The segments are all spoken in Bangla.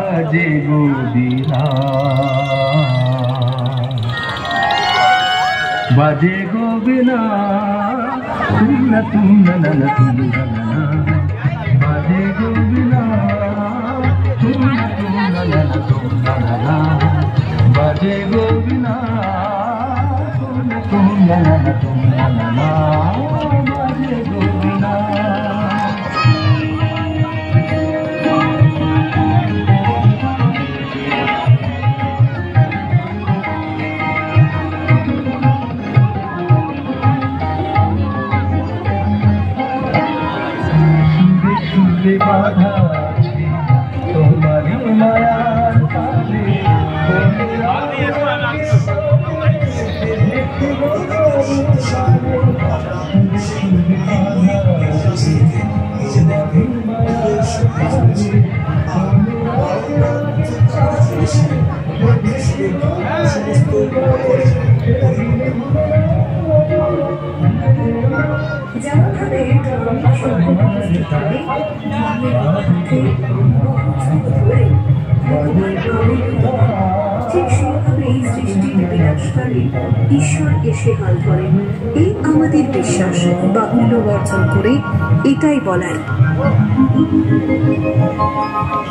बाजे गोबिना बाजे गोबिना तुम बाजे गोबिना तुम बाजे गोबिना तुम बाजे गोबिना। বাধা আছে তোমারি মায়ার কাছে ঈশ্বর এসে হাল ধরেন, এই আমাদের বিশ্বাস। বাহুল্য বর্জন করে এটাই বলার,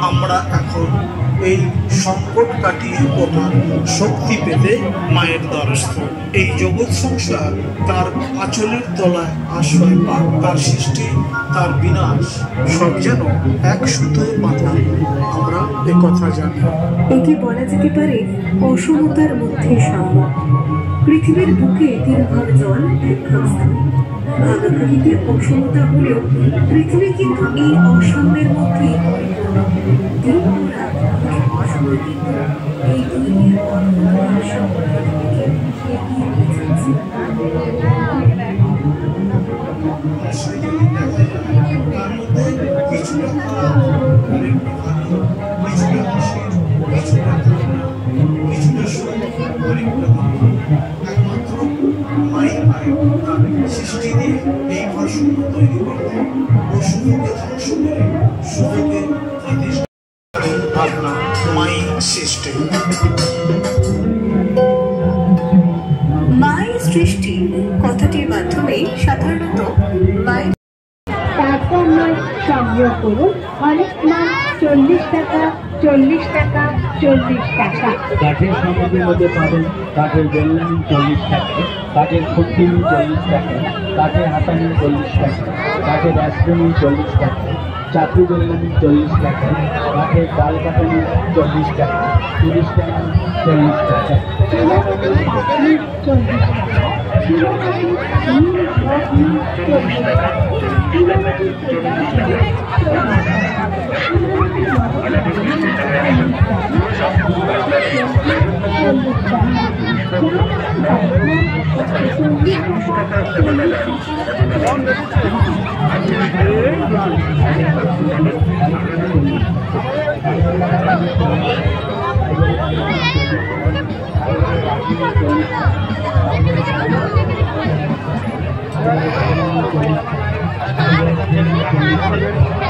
আমরা এখন এই সংকট কাটিয়ে ওঠার শক্তি পেতে মায়ের দ্বারস্থ। এই জগৎ সংসার তার আঁচলের তলায় আশ্রয় পাক, তার সৃষ্টি তার বিনাশ সব যেন এক সুতোয় বাঁধা। আমরা এ কথা জানি। একে বলা যেতে পারে অসমতার মধ্যে সাম্য। পৃথিবীর বুকে 3 ভাগ জল, 1 ভাগ স্থল। ভাগাভাগিতে অসমতা হলেও পৃথিবী কিন্তু এই অসাম্যের মধ্যেই পরিপূর্ণ। এই দুইয়ের সৃষ্টি দিয়ে এই ভারসাম্য তৈরি করতে অশুভকে ধ্বংস করে শুভকে ভাবনা মাই সৃষ্টি। মায়ের সৃষ্টি কথাটির মাধ্যমে সাধারণত মায়ের সংগ্রহ করুন। অনেক মাছ 40 টাকা, 40 টাকা, 40 টাকা। কাঠের সামগ্রীর মধ্যে পাবেন কাঠের বেলনামি 40 টাকা, কাঠের খুঁটিনি 40 টাকা, কাঠের হাতানি 40 টাকা, কাঠের অ্যাসপ্রেমি 40 টাকা, চাকরি বেলনামি 40 টাকা, কাঠের ডাল কাটানি 40 টাকা, 30 টাকা, 40 টাকা। Thank you.